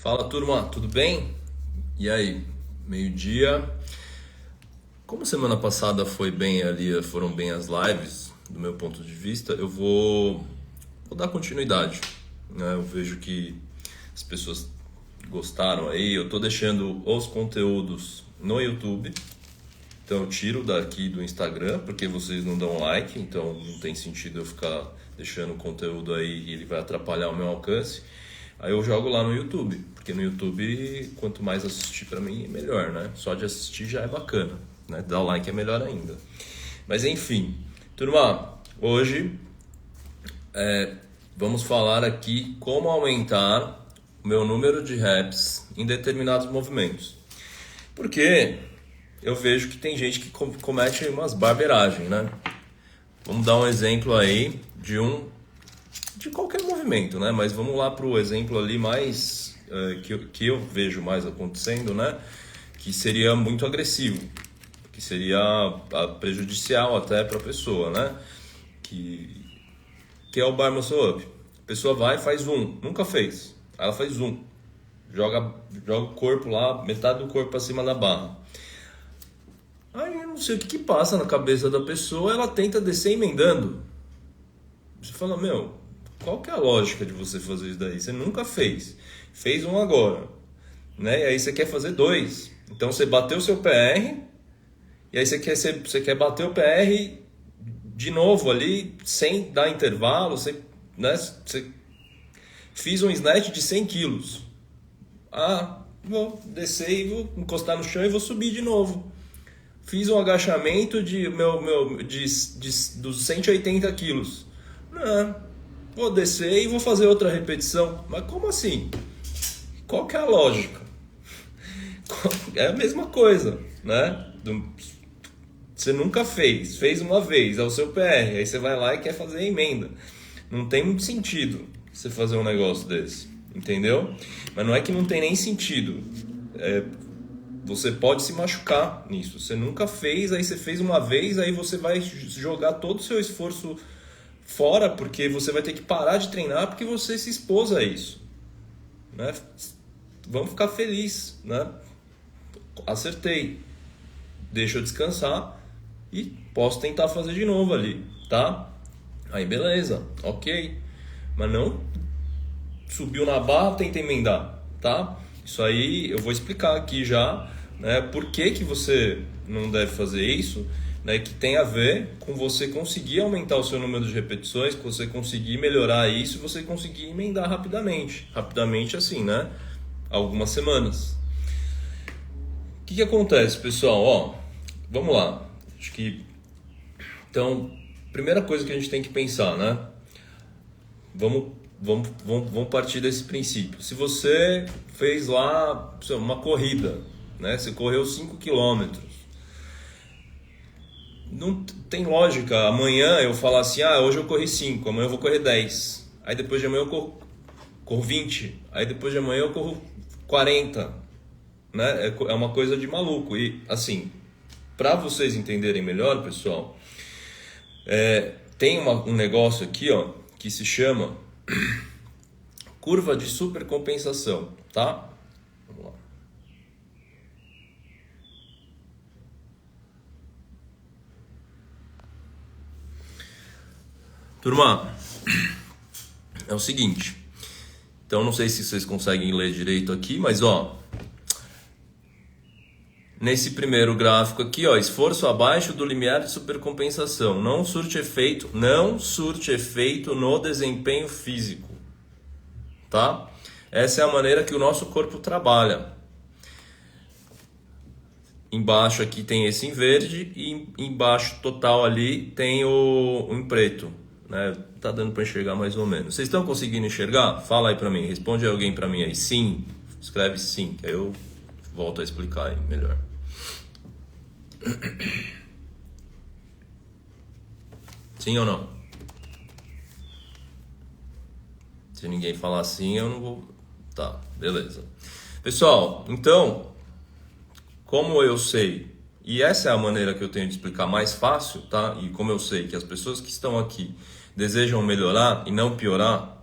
Fala turma, tudo bem? E aí, meio-dia. Como semana passada foi bem ali, foram bem as lives, do meu ponto de vista, eu vou dar continuidade, né? Eu vejo que as pessoas gostaram aí, eu tô deixando os conteúdos no YouTube, então eu tiro daqui do Instagram, porque vocês não dão like, então não tem sentido eu ficar deixando o conteúdo aí e ele vai atrapalhar o meu alcance. Aí eu jogo lá no YouTube, porque no YouTube, quanto mais assistir pra mim, melhor, né? Só de assistir já é bacana, né? Dar o like é melhor ainda. Mas enfim, turma, hoje vamos falar aqui como aumentar o meu número de reps em determinados movimentos. Porque eu vejo que tem gente que comete umas barberagens, né? Vamos dar um exemplo aí de qualquer movimento, né? Mas vamos lá para o exemplo ali mais que eu vejo mais acontecendo, né? Que seria muito agressivo, que seria prejudicial até para a pessoa, né? Que é o bar muscle up. A pessoa vai e faz um, nunca fez. Aí ela faz um, joga o corpo lá, metade do corpo para cima da barra. Aí eu não sei o que passa na cabeça da pessoa, ela tenta descer emendando. Você fala, meu, qual que é a lógica de você fazer isso daí? Você nunca fez. Fez um agora, né? E aí você quer fazer dois. Então você bateu o seu PR, e aí você quer bater o PR de novo ali, sem dar intervalo, né? Você fiz um snatch de 100 quilos. Ah, vou descer e vou encostar no chão e vou subir de novo. Fiz um agachamento dos 180 quilos. Não, vou descer e vou fazer outra repetição. Mas como assim? Qual que é a lógica? É a mesma coisa, né? Você nunca fez uma vez, é o seu PR, aí você vai lá e quer fazer a emenda. Não tem muito sentido você fazer um negócio desse, entendeu? Mas não é que não tem nem sentido. Você pode se machucar nisso. Você nunca fez, aí você fez uma vez, aí você vai jogar todo o seu esforço fora, porque você vai ter que parar de treinar porque você se expôs a isso, né? Vamos ficar felizes, né? Acertei, deixa eu descansar e posso tentar fazer de novo ali, tá? Aí beleza, ok, mas não subiu na barra, tenta emendar, tá? Isso aí eu vou explicar aqui já, né? Por que que você não deve fazer isso, né, que tem a ver com você conseguir aumentar o seu número de repetições, com você conseguir melhorar isso e você conseguir emendar rapidamente. Rapidamente assim, né? Algumas semanas. O que acontece, pessoal? Ó, vamos lá. Acho que... Então, primeira coisa que a gente tem que pensar, né? Vamos partir desse princípio. Se você fez lá uma corrida, né? Você correu 5 quilômetros. Não tem lógica amanhã eu falar assim, hoje eu corri 5, amanhã eu vou correr 10. Aí depois de amanhã eu corro 20. Aí depois de amanhã eu corro 40. Né? É uma coisa de maluco. E assim, para vocês entenderem melhor, pessoal, tem um negócio aqui, ó, que se chama curva de supercompensação, tá? Vamos lá. Turma, é o seguinte. Então, não sei se vocês conseguem ler direito aqui, mas ó, nesse primeiro gráfico aqui, ó, esforço abaixo do limiar de supercompensação, não surte efeito no desempenho físico, tá? Essa é a maneira que o nosso corpo trabalha. Embaixo aqui tem esse em verde e embaixo total ali tem o em preto, né? Tá dando para enxergar mais ou menos. Vocês estão conseguindo enxergar? Fala aí para mim, responde alguém para mim aí. Sim, escreve sim, que aí eu volto a explicar aí melhor. Sim ou não? Se ninguém falar sim, eu não vou... Tá, beleza. Pessoal, então, como eu sei, e essa é a maneira que eu tenho de explicar mais fácil, tá? E como eu sei que as pessoas que estão aqui desejam melhorar e não piorar,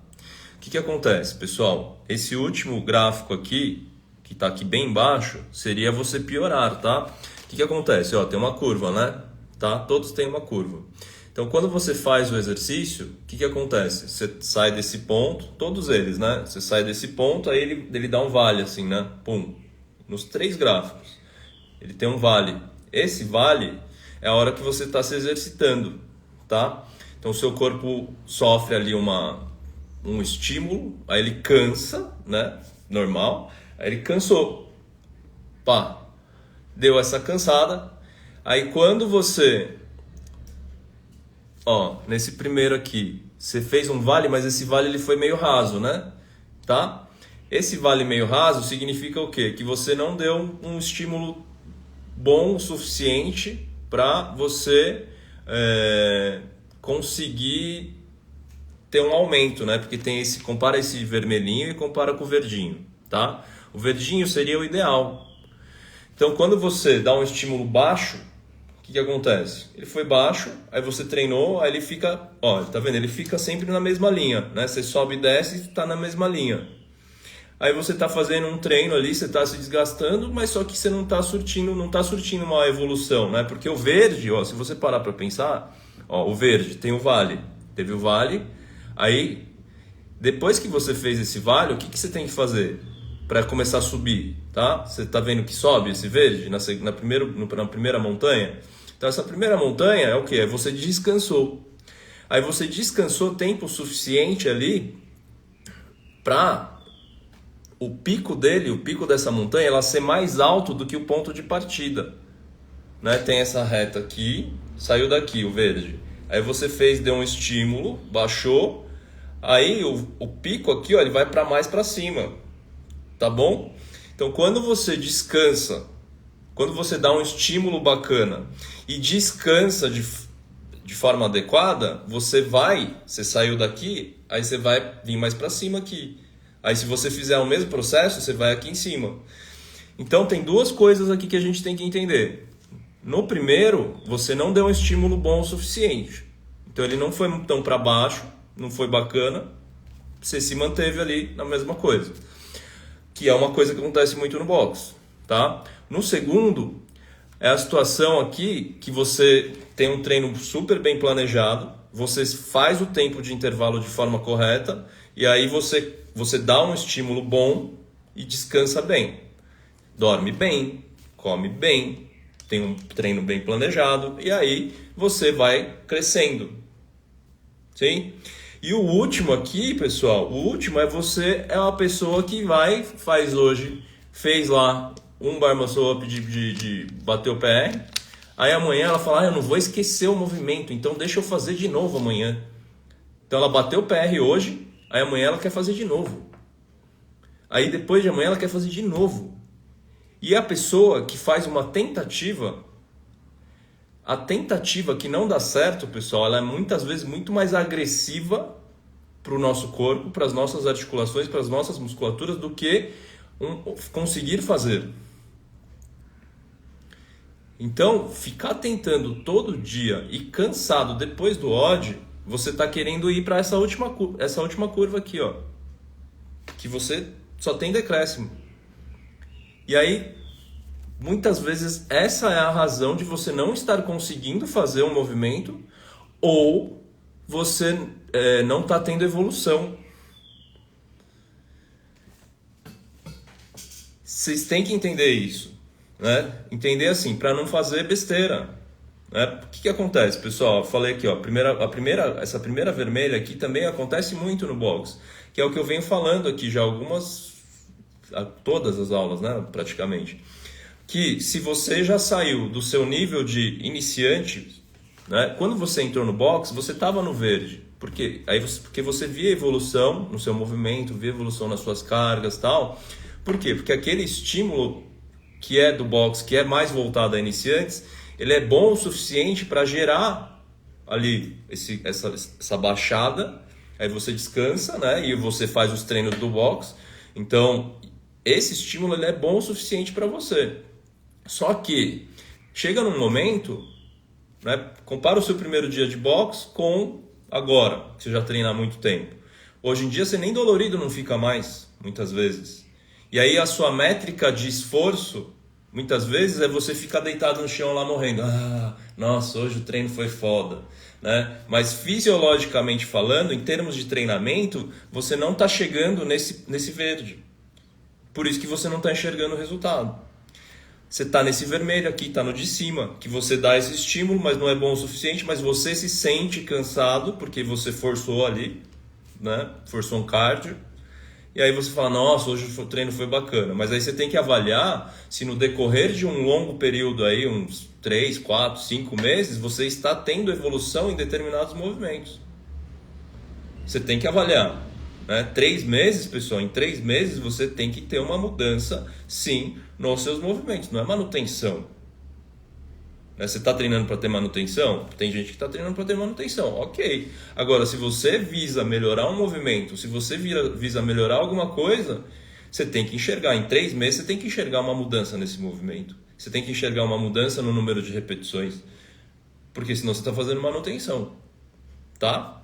O que acontece, pessoal? Esse último gráfico aqui, que está aqui bem embaixo, seria você piorar, tá? O que acontece? Ó, tem uma curva, né? Tá? Todos têm uma curva. Então, quando você faz o exercício, o que acontece? Você sai desse ponto, todos eles, né? Você sai desse ponto, aí ele dá um vale, assim, né? Pum. Nos 3 gráficos, ele tem um vale. Esse vale é a hora que você está se exercitando, tá? Então, o seu corpo sofre ali um estímulo, aí ele cansa, né? Normal. Aí ele cansou. Pá. Deu essa cansada. Aí, quando você... Ó, nesse primeiro aqui, você fez um vale, mas esse vale ele foi meio raso, né? Tá? Esse vale meio raso significa o quê? Que você não deu um estímulo bom o suficiente para você conseguir ter um aumento, né? Porque tem compara esse vermelhinho e compara com o verdinho, tá? O verdinho seria o ideal. Então, quando você dá um estímulo baixo, o que acontece? Ele foi baixo, aí você treinou, aí ele fica, ó, tá vendo? Ele fica sempre na mesma linha, né? Você sobe e desce e está na mesma linha. Aí você está fazendo um treino ali, você está se desgastando, mas só que você não está surtindo uma evolução, né? Porque o verde, ó, se você parar para pensar, ó, o verde tem o vale, teve o vale, aí depois que você fez esse vale, o que você tem que fazer para começar a subir, tá? Você está vendo que sobe esse verde na primeira montanha? Então essa primeira montanha é o que? Você descansou. Aí você descansou tempo suficiente ali para o pico dessa montanha, ela ser mais alto do que o ponto de partida, né? Tem essa reta aqui, saiu daqui o verde. Aí você deu um estímulo, baixou, aí o pico aqui, ó, ele vai para mais para cima, tá bom? Então quando você descansa, quando você dá um estímulo bacana e descansa de forma adequada, você saiu daqui, aí você vai vir mais para cima aqui. Aí se você fizer o mesmo processo, você vai aqui em cima. Então tem 2 coisas aqui que a gente tem que entender. No primeiro, você não deu um estímulo bom o suficiente. Então ele não foi tão para baixo, não foi bacana, você se manteve ali na mesma coisa. Que é uma coisa que acontece muito no boxe, tá? No segundo, é a situação aqui que você tem um treino super bem planejado, você faz o tempo de intervalo de forma correta, e aí você dá um estímulo bom e descansa bem. Dorme bem, come bem, tem um treino bem planejado, e aí você vai crescendo. Sim? E o último aqui, pessoal, você é uma pessoa que fez lá um bar muscle up de bater o PR, aí amanhã ela fala, eu não vou esquecer o movimento, então deixa eu fazer de novo amanhã. Então ela bateu o PR hoje, aí amanhã ela quer fazer de novo. Aí depois de amanhã ela quer fazer de novo. E a pessoa que faz uma tentativa, a tentativa que não dá certo, pessoal, ela é muitas vezes muito mais agressiva para o nosso corpo, para as nossas articulações, para as nossas musculaturas, do que conseguir fazer. Então, ficar tentando todo dia e cansado depois do odd, você está querendo ir para essa última curva aqui, ó, que você só tem decréscimo. E aí, muitas vezes, essa é a razão de você não estar conseguindo fazer um movimento, ou você não está tendo evolução. Vocês têm que entender isso, né? Entender assim, para não fazer besteira, né? O que acontece, pessoal? Eu falei aqui, ó, essa primeira vermelha aqui também acontece muito no boxe, que é o que eu venho falando aqui já todas as aulas, né, praticamente. Que se você já saiu do seu nível de iniciante, né, quando você entrou no boxe, você estava no verde. Porque você via evolução no seu movimento, via evolução nas suas cargas e tal. Por quê? Porque aquele estímulo que é do boxe, que é mais voltado a iniciantes, ele é bom o suficiente para gerar ali essa baixada. Aí você descansa, né, e você faz os treinos do boxe. Então, esse estímulo ele é bom o suficiente para você. Só que chega num momento, né, compara o seu primeiro dia de boxe com agora, que você já treina há muito tempo. Hoje em dia você nem dolorido não fica mais, muitas vezes. E aí a sua métrica de esforço, muitas vezes, é você ficar deitado no chão lá morrendo. Ah, nossa, hoje o treino foi foda. Né? Mas fisiologicamente falando, em termos de treinamento, você não está chegando nesse verde. Por isso que você não está enxergando o resultado. Você está nesse vermelho aqui, está no de cima, que você dá esse estímulo, mas não é bom o suficiente, mas você se sente cansado porque você forçou ali, né? Forçou um cardio. E aí você fala, nossa, hoje o treino foi bacana. Mas aí você tem que avaliar se no decorrer de um longo período aí, uns 3, 4, 5 meses, você está tendo evolução em determinados movimentos. Você tem que avaliar. Né? 3 meses, pessoal, em 3 meses você tem que ter uma mudança, sim, nos seus movimentos. Não é manutenção. Né? Você está treinando para ter manutenção? Tem gente que está treinando para ter manutenção. Ok. Agora, se você visa melhorar um movimento, se você visa melhorar alguma coisa, você tem que enxergar. Em 3 meses, você tem que enxergar uma mudança nesse movimento. Você tem que enxergar uma mudança no número de repetições. Porque senão você está fazendo manutenção. Tá?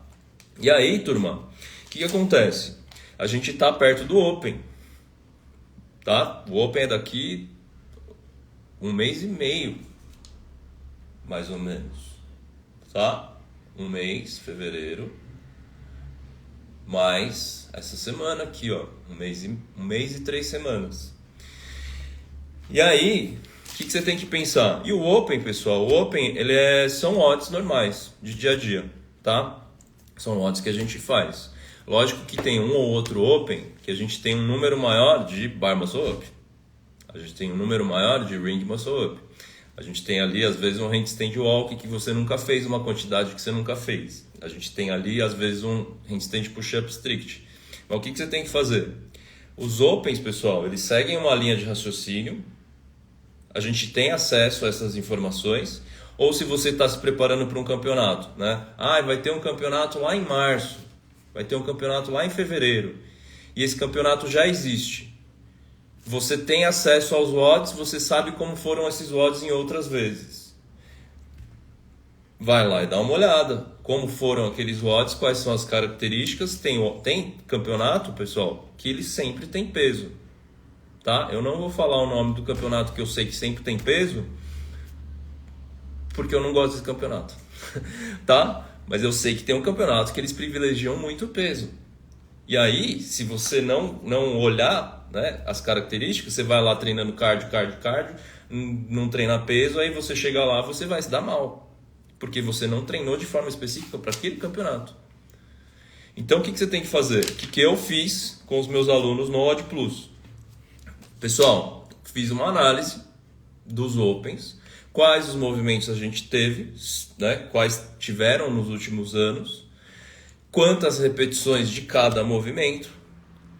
E aí, turma, o que acontece? A gente está perto do Open. Tá? O Open é daqui 1 mês e meio. Mais ou menos, tá? 1 mês, fevereiro, mais essa semana aqui, ó, 1 mês e 3 semanas. E aí, o que você tem que pensar? E o Open, pessoal, o Open, são odds normais, de dia a dia, tá? São odds que a gente faz. Lógico que tem um ou outro Open que a gente tem um número maior de Bar Muscle Up. A gente tem um número maior de Ring Muscle Up. A gente tem ali, às vezes, um handstand walk que você nunca fez, uma quantidade que você nunca fez. A gente tem ali, às vezes, um handstand push-up strict. Mas o que você tem que fazer? Os Opens, pessoal, eles seguem uma linha de raciocínio. A gente tem acesso a essas informações. Ou se você está se preparando para um campeonato, né? Ah, vai ter um campeonato lá em março. Vai ter um campeonato lá em fevereiro. E esse campeonato já existe. Você tem acesso aos WODs, você sabe como foram esses WODs em outras vezes. Vai lá e dá uma olhada. Como foram aqueles WODs, quais são as características. Tem campeonato, pessoal, que ele sempre tem peso. Tá? Eu não vou falar o nome do campeonato que eu sei que sempre tem peso, porque eu não gosto desse campeonato. Tá? Mas eu sei que tem um campeonato que eles privilegiam muito o peso. E aí, se você não olhar, né, as características, você vai lá treinando cardio, não treinar peso, aí você chega lá, você vai se dar mal. Porque você não treinou de forma específica para aquele campeonato. Então, o que você tem que fazer? O que eu fiz com os meus alunos no OD Plus? Pessoal, fiz uma análise dos Opens, quais os movimentos a gente teve, né, quais tiveram nos últimos anos, quantas repetições de cada movimento.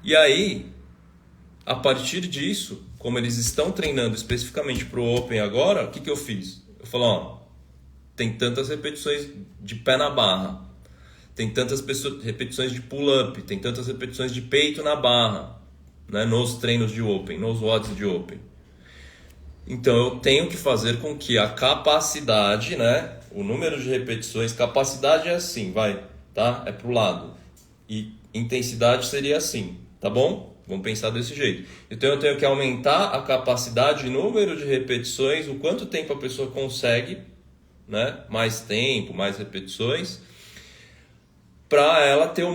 E aí, a partir disso, como eles estão treinando especificamente para o Open agora, o que eu fiz? Eu falei, ó, tem tantas repetições de pé na barra, tem tantas repetições de pull-up, tem tantas repetições de peito na barra, né, nos treinos de Open, nos WODs de Open. Então eu tenho que fazer com que a capacidade, né, o número de repetições, capacidade é assim, vai, tá? É pro lado. E intensidade seria assim, tá bom? Vamos pensar desse jeito. Então eu tenho que aumentar a capacidade, número de repetições, o quanto tempo a pessoa consegue, né? Mais tempo, mais repetições, para ela ter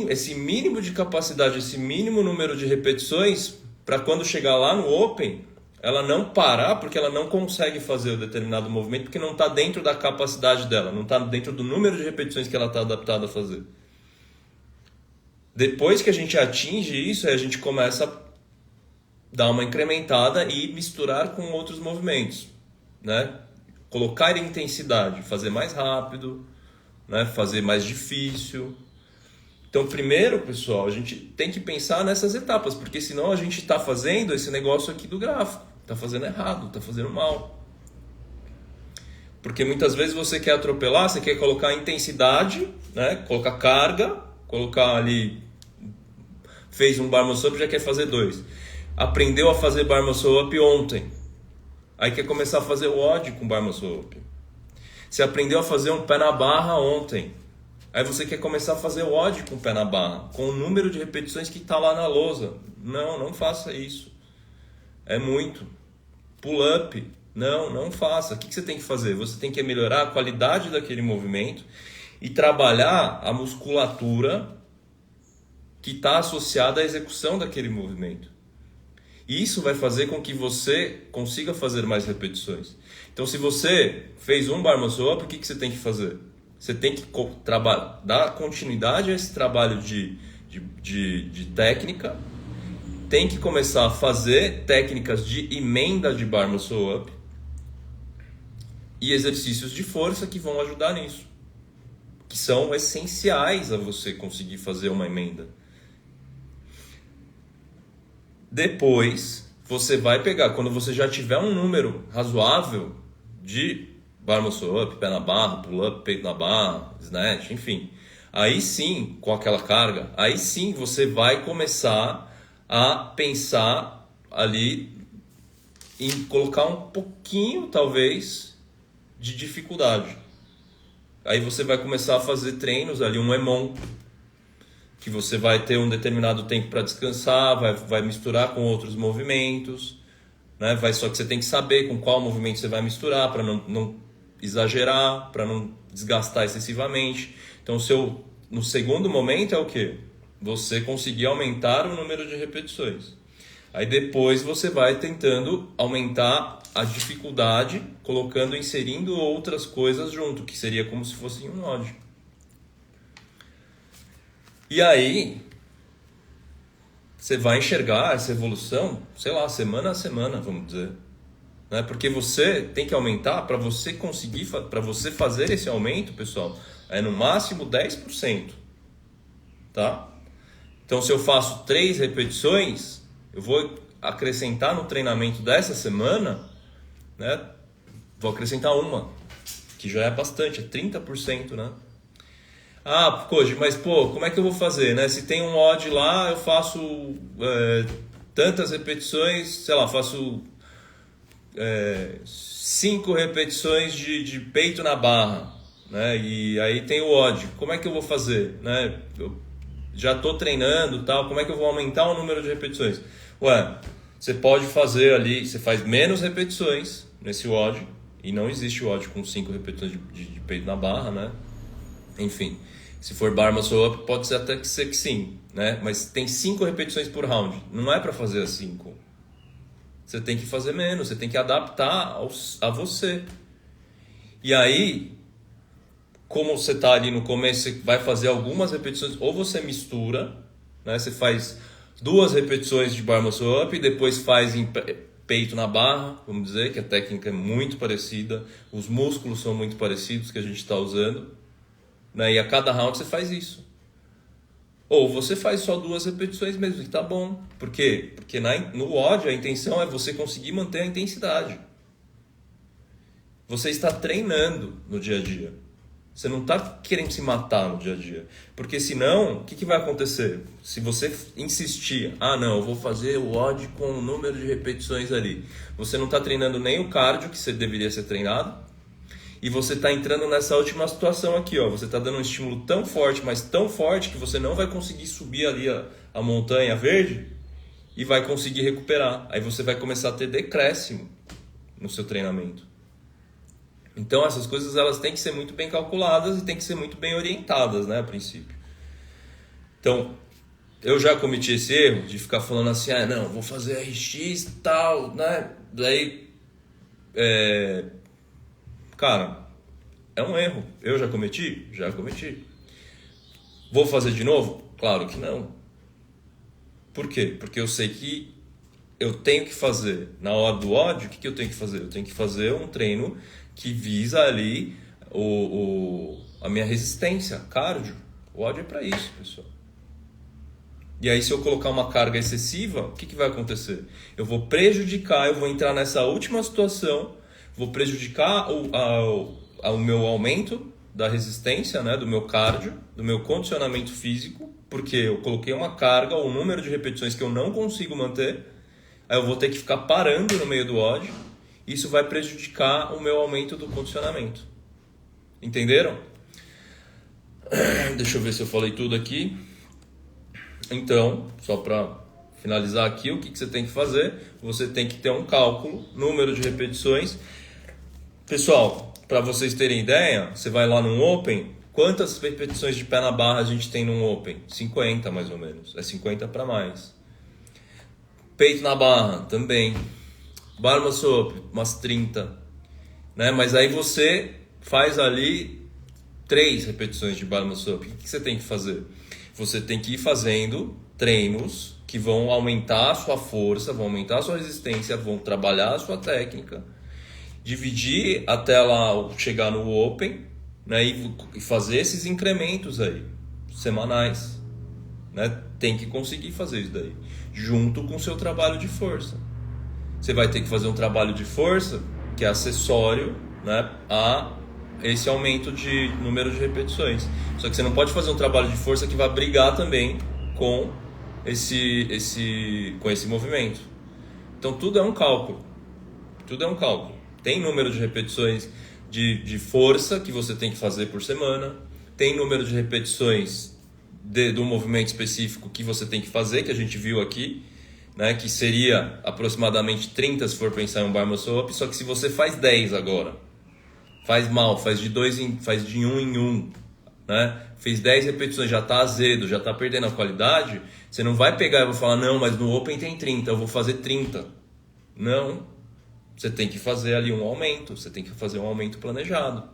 esse mínimo de capacidade, esse mínimo número de repetições, para quando chegar lá no Open, ela não parar porque ela não consegue fazer um determinado movimento, porque não está dentro da capacidade dela, não está dentro do número de repetições que ela está adaptada a fazer. Depois que a gente atinge isso, a gente começa a dar uma incrementada e misturar com outros movimentos, né? Colocar intensidade, fazer mais rápido, né? Fazer mais difícil. Então, primeiro, pessoal, a gente tem que pensar nessas etapas, porque senão a gente está fazendo esse negócio aqui do gráfico, está fazendo errado, está fazendo mal. Porque muitas vezes você quer atropelar, você quer colocar intensidade, né? Colocar carga, colocar ali, fez um bar muscle up, já quer fazer 2. Aprendeu a fazer bar muscle up ontem, aí quer começar a fazer o WOD com bar muscle up. Você aprendeu a fazer um pé na barra ontem, Aí você quer começar a fazer WOD com o pé na barra, com o número de repetições que está lá na lousa. Não faça isso. É muito. Pull-up, não faça. O que você tem que fazer? Você tem que melhorar a qualidade daquele movimento e trabalhar a musculatura que está associada à execução daquele movimento. E isso vai fazer com que você consiga fazer mais repetições. Então, se você fez um bar muscle up, o que você tem que fazer? Você tem que dar continuidade a esse trabalho de técnica, tem que começar a fazer técnicas de emenda de bar muscle up e exercícios de força que vão ajudar nisso, que são essenciais a você conseguir fazer uma emenda. Depois, você vai pegar, quando você já tiver um número razoável de bar muscle up, pé na barra, pull up, peito na barra, snatch, enfim. Aí sim, com aquela carga, aí sim você vai começar a pensar ali em colocar um pouquinho, talvez, de dificuldade. Aí você vai começar a fazer treinos ali, um EMOM, que você vai ter um determinado tempo para descansar, vai misturar com outros movimentos, né? Só que você tem que saber com qual movimento você vai misturar para não exagerar, para não desgastar excessivamente. Então, no segundo momento é o quê? Você conseguir aumentar o número de repetições. Aí depois você vai tentando aumentar a dificuldade, inserindo outras coisas junto, que seria como se fosse um WOD. E aí, você vai enxergar essa evolução, sei lá, semana a semana, vamos dizer. Né? Porque você tem que aumentar, para você conseguir, para você fazer esse aumento, pessoal, é no máximo 10%. Tá? Então, se eu faço 3 repetições, eu vou acrescentar no treinamento dessa semana, né? Vou acrescentar uma, que já é bastante, é 30%, né? Ah, Koji, mas como é que eu vou fazer, né? Se tem um WOD lá, eu faço tantas repetições, sei lá, faço 5 repetições de peito na barra, né? E aí tem o WOD. Como é que eu vou fazer, né? Eu já estou treinando, tal. Como é que eu vou aumentar o número de repetições? Ué, você pode fazer ali, você faz menos repetições nesse WOD, e não existe WOD com 5 repetições de peito na barra, né? Enfim, se for bar muscle up, pode ser até que sim, né? Mas tem 5 repetições por round. Não é para fazer as 5. Você tem que fazer menos, você tem que adaptar a você. E aí, como você está ali no começo, você vai fazer algumas repetições, ou você mistura, né? Você faz 2 repetições de bar muscle up e depois faz em peito na barra, vamos dizer, que a técnica é muito parecida, os músculos são muito parecidos que a gente está usando, né? E a cada round você faz isso. Ou você faz só 2 repetições mesmo, que tá bom. Por quê? Porque no WOD a intenção é você conseguir manter a intensidade. Você está treinando no dia a dia. Você não está querendo se matar no dia a dia. Porque senão, o que vai acontecer? Se você insistir, não, eu vou fazer o WOD com o número de repetições ali. Você não está treinando nem o cardio que você deveria ser treinado. E você está entrando nessa última situação aqui, ó. Você está dando um estímulo tão forte, mas tão forte, que você não vai conseguir subir ali a montanha verde e vai conseguir recuperar. Aí você vai começar a ter decréscimo no seu treinamento. Então essas coisas elas têm que ser muito bem calculadas e têm que ser muito bem orientadas, né, a princípio. Então, eu já cometi esse erro de ficar falando assim, não, vou fazer RX e tal, né? Daí, cara, é um erro. Eu já cometi? Já cometi. Vou fazer de novo? Claro que não. Por quê? Porque eu sei que eu tenho que fazer, na hora do WOD, o que eu tenho que fazer? Eu tenho que fazer um treino que visa ali a minha resistência, cardio. O WOD é para isso, pessoal. E aí, se eu colocar uma carga excessiva, o que vai acontecer? Eu vou entrar nessa última situação, vou prejudicar o meu aumento da resistência, né, do meu cardio, do meu condicionamento físico, porque eu coloquei uma carga, um número de repetições que eu não consigo manter, aí eu vou ter que ficar parando no meio do WOD, isso vai prejudicar o meu aumento do condicionamento. Entenderam? Deixa eu ver se eu falei tudo aqui. Então, só para finalizar aqui, o que você tem que fazer? Você tem que ter um cálculo, número de repetições. Pessoal, para vocês terem ideia, você vai lá num Open, quantas repetições de pé na barra a gente tem num Open? 50 mais ou menos, é 50 para mais. Peito na barra, também. Bar muscle up, umas 30. Né? Mas aí você faz ali 3 repetições de bar muscle up. O que você tem que fazer? Você tem que ir fazendo treinos que vão aumentar a sua força, vão aumentar a sua resistência, vão trabalhar a sua técnica, dividir até lá chegar no Open, né, e fazer esses incrementos aí, semanais. Né? Tem que conseguir fazer isso daí, junto com o seu trabalho de força. Você vai ter que fazer um trabalho de força que é acessório, né, a esse aumento de número de repetições. Só que você não pode fazer um trabalho de força que vai brigar também com esse movimento. Então tudo é um cálculo. Tudo é um cálculo. Tem número de repetições de força que você tem que fazer por semana. Tem número de repetições do movimento específico que você tem que fazer, que a gente viu aqui, né, que seria aproximadamente 30 se for pensar em um bar muscle up. Só que se você faz 10 agora, faz mal, faz de 1 em 1, né? Fez 10 repetições, já está azedo, já está perdendo a qualidade, você não vai pegar e vai falar, não, mas no Open tem 30, eu vou fazer 30. Não, você tem que fazer ali um aumento, você tem que fazer um aumento planejado,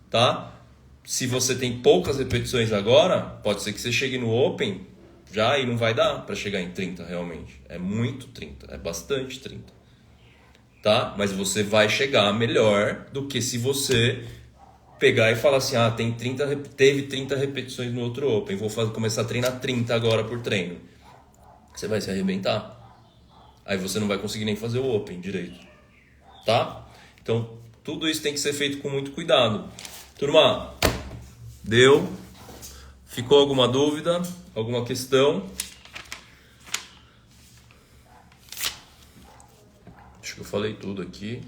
tá? Se você tem poucas repetições agora, pode ser que você chegue no Open já e não vai dar para chegar em 30 realmente. É muito 30, é bastante 30. Tá? Mas você vai chegar melhor do que se você pegar e falar assim, teve 30 repetições no outro Open, vou começar a treinar 30 agora por treino. Você vai se arrebentar. Aí você não vai conseguir nem fazer o Open direito. Tá? Então, tudo isso tem que ser feito com muito cuidado. Turma, deu? Ficou alguma dúvida? Alguma questão? Acho que eu falei tudo aqui.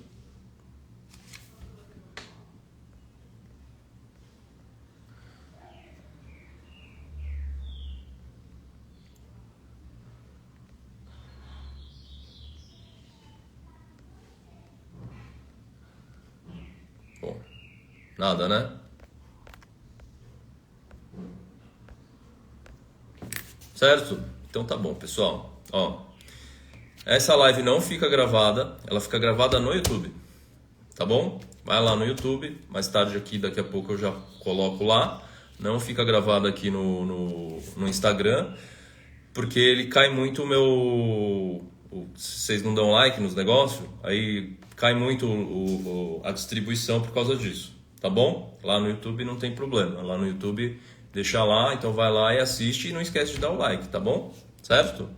Bom, nada, né? Certo? Então tá bom, pessoal. Ó, essa live não fica gravada, ela fica gravada no YouTube, tá bom? Vai lá no YouTube, mais tarde aqui, daqui a pouco eu já coloco lá. Não fica gravada aqui no Instagram, porque ele cai muito vocês não dão like nos negócios, aí cai muito a distribuição por causa disso, tá bom? Lá no YouTube não tem problema, lá no YouTube deixa lá, então vai lá e assiste e não esquece de dar o like, tá bom? Certo?